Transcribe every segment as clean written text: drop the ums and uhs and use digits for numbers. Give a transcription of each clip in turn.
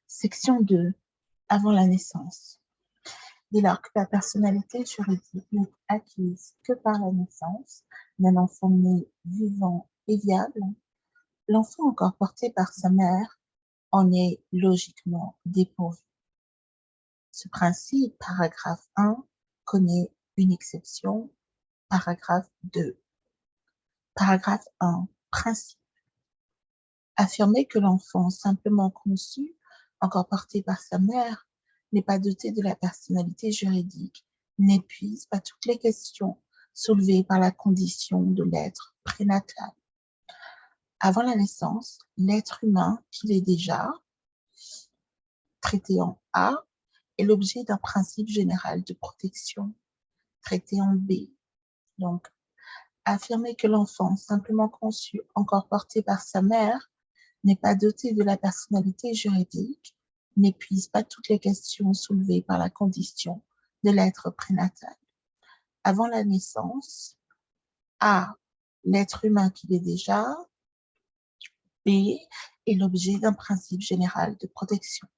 Section 2. Avant la naissance. Dès lors que la personnalité juridique n'est acquise que par la naissance d'un enfant né vivant et viable, l'enfant encore porté par sa mère en est logiquement dépourvu. Ce principe, paragraphe 1, connaît une exception, paragraphe 2. Paragraphe 1. Principe. Affirmer que l'enfant simplement conçu, encore porté par sa mère, n'est pas doté de la personnalité juridique, n'épuise pas toutes les questions soulevées par la condition de l'être prénatal. Avant la naissance, l'être humain qu'il est déjà, traité en A, est l'objet d'un principe général de protection, traité en B. Donc, affirmer que l'enfant simplement conçu, encore porté par sa mère, n'est pas doté de la personnalité juridique, n'épuise pas toutes les questions soulevées par la condition de l'être prénatal. Avant la naissance, A, l'être humain qu'il est déjà, B, est l'objet d'un principe général de protection.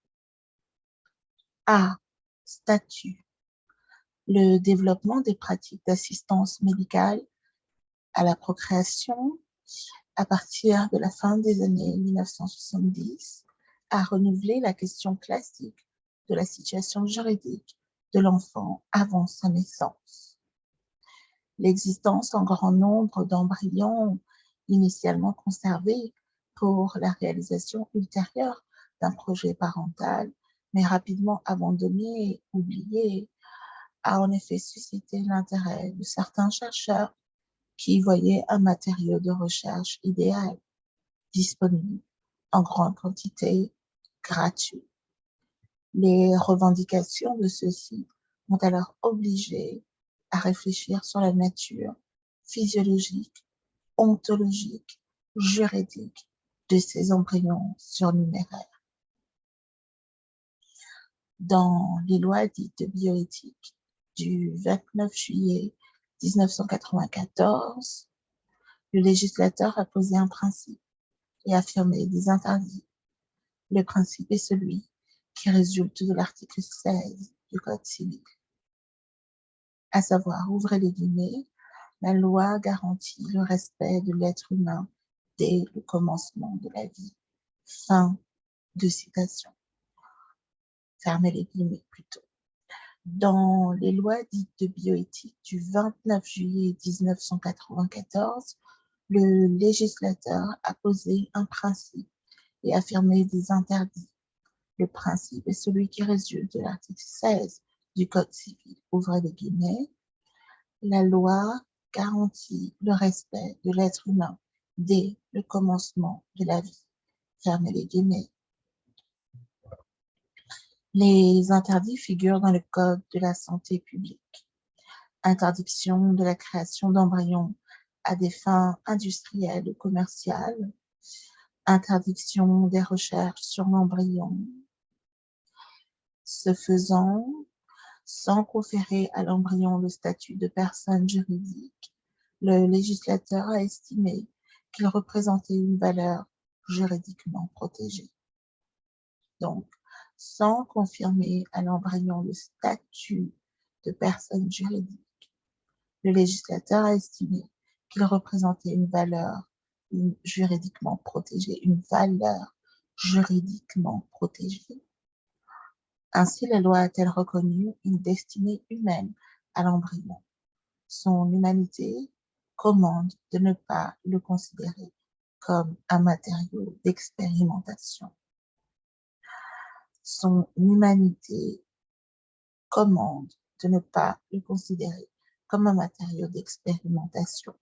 A, statut. Le développement des pratiques d'assistance médicale à la procréation à partir de la fin des années 1970 a renouvelé la question classique de la situation juridique de l'enfant avant sa naissance. L'existence en grand nombre d'embryons initialement conservés pour la réalisation ultérieure d'un projet parental, mais rapidement abandonné et oublié, a en effet suscité l'intérêt de certains chercheurs qui y voyaient un matériau de recherche idéal, disponible en grande quantité, gratuit. Les revendications de ceux-ci m'ont alors obligé à réfléchir sur la nature physiologique, ontologique, juridique de ces embryons surnuméraires. Dans les lois dites de bioéthique du 29 juillet 1994, le législateur a posé un principe et affirmé des interdits. Le principe est celui qui résulte de l'article 16 du Code civil, à savoir, ouvrez les guillemets, la loi garantit le respect de l'être humain dès le commencement de la vie. Fin de citation. Fermez les guillemets plutôt. Dans les lois dites de bioéthique du 29 juillet 1994, le législateur a posé un principe et affirmé des interdits. Le principe est celui qui résulte de l'article 16 du Code civil. Ouvrez les guillemets. La loi garantit le respect de l'être humain dès le commencement de la vie. Fermez les guillemets. Les interdits figurent dans le Code de la santé publique. Interdiction de la création d'embryons à des fins industrielles ou commerciales. Interdiction des recherches sur l'embryon. Ce faisant, sans conférer à l'embryon le statut de personne juridique, le législateur a estimé qu'il représentait une valeur juridiquement protégée. Donc, sans confirmer à l'embryon le statut de personne juridique, le législateur a estimé qu'il représentait une valeur juridiquement protégée, une valeur juridiquement protégée. Ainsi, la loi a-t-elle reconnu une destinée humaine à l'embryon. Son humanité commande de ne pas le considérer comme un matériau d'expérimentation. Son humanité commande de ne pas le considérer comme un matériau d'expérimentation.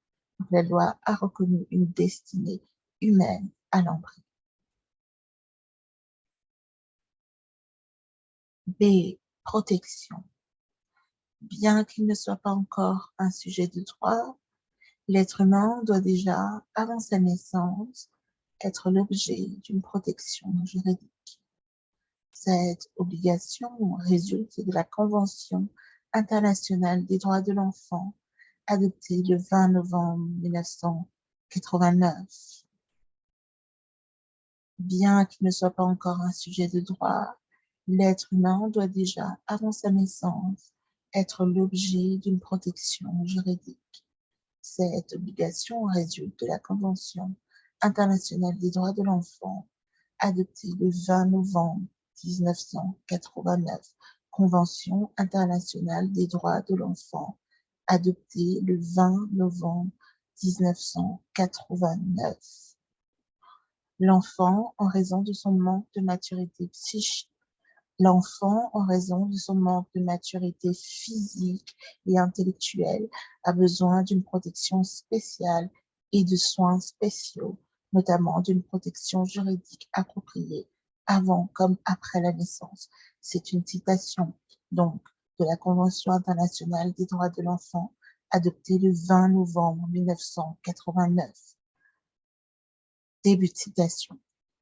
La loi a reconnu une destinée humaine à l'embryon. B. Protection. Bien qu'il ne soit pas encore un sujet de droit, l'être humain doit déjà, avant sa naissance, être l'objet d'une protection juridique. Cette obligation résulte de la Convention internationale des droits de l'enfant, adoptée le 20 novembre 1989. Bien qu'il ne soit pas encore un sujet de droit, l'être humain doit déjà, avant sa naissance, être l'objet d'une protection juridique. Cette obligation résulte de la Convention internationale des droits de l'enfant, adoptée le 20 novembre 1989, Convention internationale des droits de l'enfant, adoptée le 20 novembre 1989. L'enfant, en raison de son manque de maturité psychique, L'enfant, en raison de son manque de maturité physique et intellectuelle, a besoin d'une protection spéciale et de soins spéciaux, notamment d'une protection juridique appropriée avant comme après la naissance. C'est une citation, donc, de la Convention internationale des droits de l'enfant, adoptée le 20 novembre 1989. Début de citation.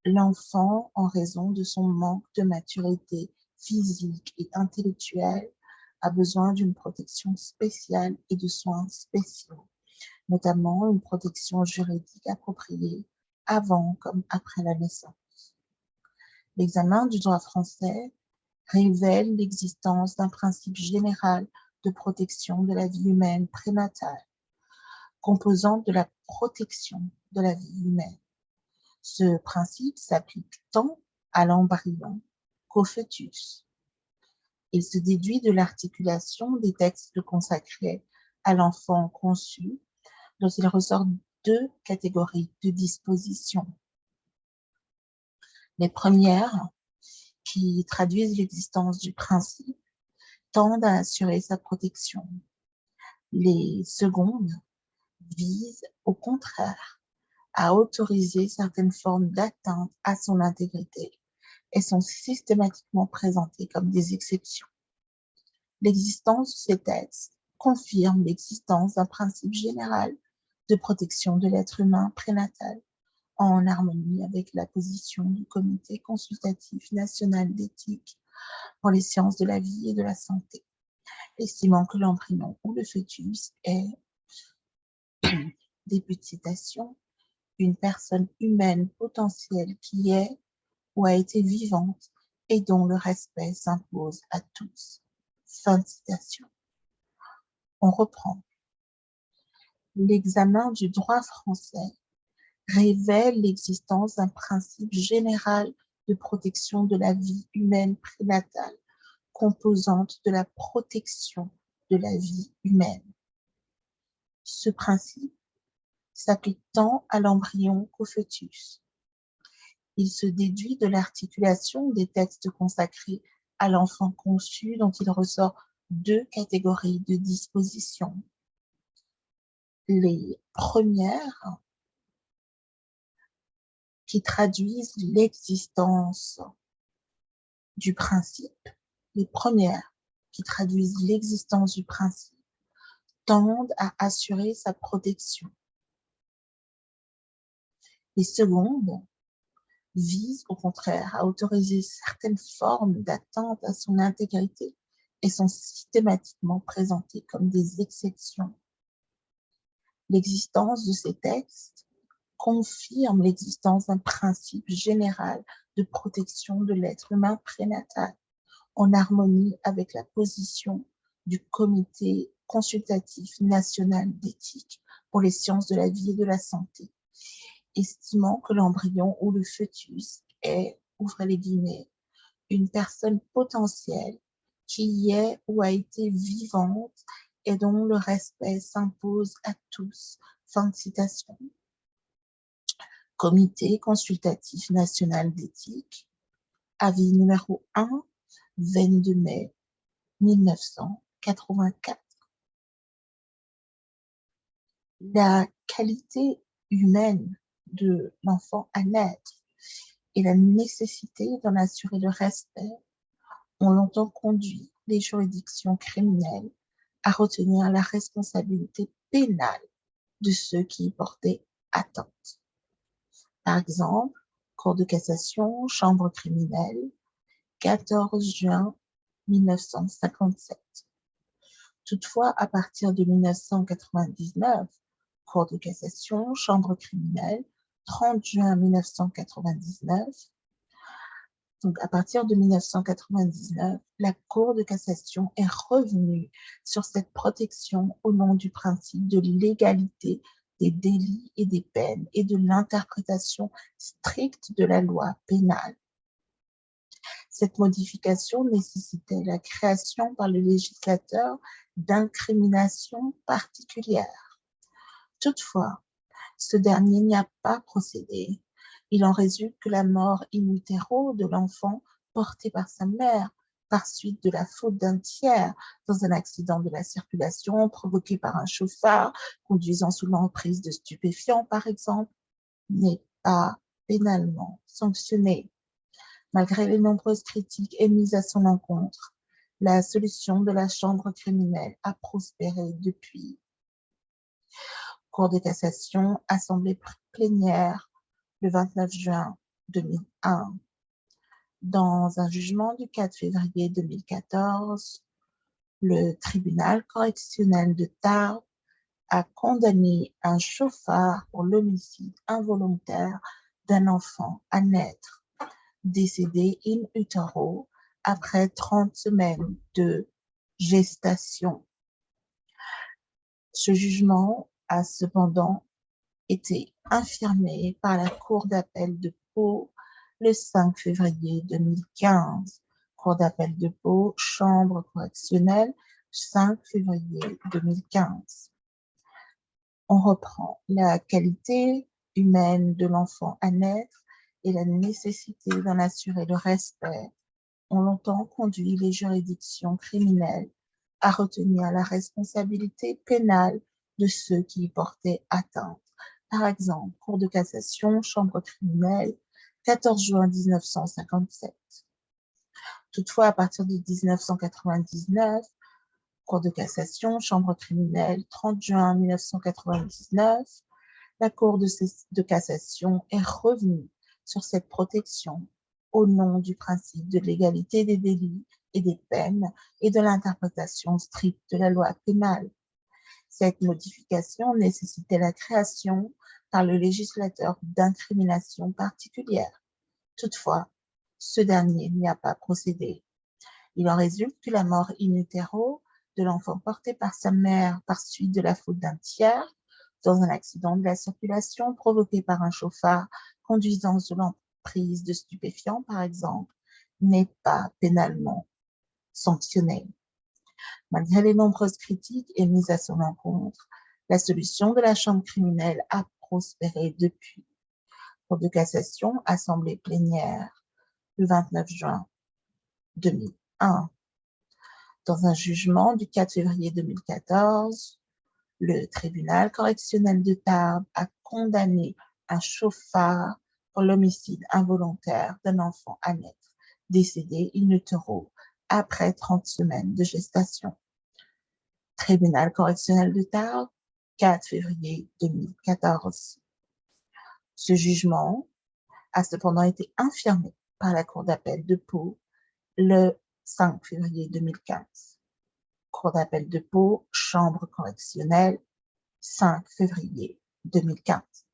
L'enfant, en raison de son manque de maturité physique et intellectuelle, a besoin d'une protection spéciale et de soins spéciaux, notamment une protection juridique appropriée avant comme après la naissance. L'examen du droit français révèle l'existence d'un principe général de protection de la vie humaine prénatale, composante de la protection de la vie humaine. Ce principe s'applique tant à l'embryon qu'au fœtus. Il se déduit de l'articulation des textes consacrés à l'enfant conçu, dont il ressort deux catégories de dispositions. Les premières, qui traduisent l'existence du principe, tendent à assurer sa protection. Les secondes visent, au contraire, à autoriser certaines formes d'atteinte à son intégrité et sont systématiquement présentées comme des exceptions. L'existence de ces textes confirme l'existence d'un principe général de protection de l'être humain prénatal en harmonie avec la position du Comité consultatif national d'éthique pour les sciences de la vie et de la santé, estimant que l'embryon ou le fœtus est, début de citation, une personne humaine potentielle qui est ou a été vivante et dont le respect s'impose à tous. Fin de citation. On reprend. L'examen du droit français révèle l'existence d'un principe général de protection de la vie humaine prénatale, composante de la protection de la vie humaine. Ce principe s'applique tant à l'embryon qu'au fœtus. Il se déduit de l'articulation des textes consacrés à l'enfant conçu dont il ressort deux catégories de dispositions. Les premières qui traduisent l'existence du principe, les premières qui traduisent l'existence du principe tendent à assurer sa protection. Les secondes visent au contraire à autoriser certaines formes d'atteinte à son intégrité et sont systématiquement présentées comme des exceptions. L'existence de ces textes confirme l'existence d'un principe général de protection de l'être humain prénatal en harmonie avec la position du Comité consultatif national d'éthique pour les sciences de la vie et de la santé, estimant que l'embryon ou le fœtus est, ouvrez les guillemets, une personne potentielle qui est ou a été vivante et dont le respect s'impose à tous. Fin de citation. Comité consultatif national d'éthique, avis numéro 1, 22 mai 1984. La qualité humaine de l'enfant à naître et la nécessité d'en assurer le respect ont longtemps conduit les juridictions criminelles à retenir la responsabilité pénale de ceux qui y portaient atteinte. Par exemple, Cour de cassation, Chambre criminelle, 14 juin 1957. Toutefois, à partir de 1999, Cour de cassation, Chambre criminelle, 30 juin 1999. Donc, à partir de 1999, la Cour de cassation est revenue sur cette protection au nom du principe de l'égalité des délits et des peines et de l'interprétation stricte de la loi pénale. Cette modification nécessitait la création par le législateur d'incriminations particulières. Toutefois, ce dernier n'y a pas procédé. Il en résulte que la mort in utero de l'enfant porté par sa mère par suite de la faute d'un tiers dans un accident de la circulation provoqué par un chauffard conduisant sous l'emprise de stupéfiants, par exemple, n'est pas pénalement sanctionné. Malgré les nombreuses critiques émises à son encontre, la solution de la chambre criminelle a prospéré depuis. Cour de cassation, assemblée plénière, le 29 juin 2001. Dans un jugement du 4 février 2014, le tribunal correctionnel de Tarbes a condamné un chauffard pour l'homicide involontaire d'un enfant à naître, décédé in utero après 30 semaines de gestation. Ce jugement a cependant été infirmé par la Cour d'appel de Pau le 5 février 2015. Cour d'appel de Pau, chambre correctionnelle, 5 février 2015. On reprend la qualité humaine de l'enfant à naître et la nécessité d'en assurer le respect ont longtemps conduit les juridictions criminelles à retenir la responsabilité pénale de ceux qui y portaient atteinte. Par exemple, Cour de cassation, chambre criminelle, 14 juin 1957. Toutefois, à partir de 1999, Cour de cassation, chambre criminelle, 30 juin 1999, la Cour de cassation est revenue sur cette protection au nom du principe de l'égalité des délits et des peines et de l'interprétation stricte de la loi pénale. Cette modification nécessitait la création par le législateur d'incriminations particulières. Toutefois, ce dernier n'y a pas procédé. Il en résulte que la mort in utero de l'enfant porté par sa mère par suite de la faute d'un tiers dans un accident de la circulation provoqué par un chauffard conduisant sous l'emprise de stupéfiants, par exemple, n'est pas pénalement sanctionné. Malgré les nombreuses critiques émises à son encontre, la solution de la chambre criminelle a prospéré depuis. Cour de cassation, assemblée plénière, le 29 juin 2001. Dans un jugement du 4 février 2014, le tribunal correctionnel de Tarbes a condamné un chauffard pour l'homicide involontaire d'un enfant à naître, décédé in utero après 30 semaines de gestation. Tribunal correctionnel de Tarbes, 4 février 2014. Ce jugement a cependant été infirmé par la Cour d'appel de Pau le 5 février 2015. Cour d'appel de Pau, chambre correctionnelle, 5 février 2015.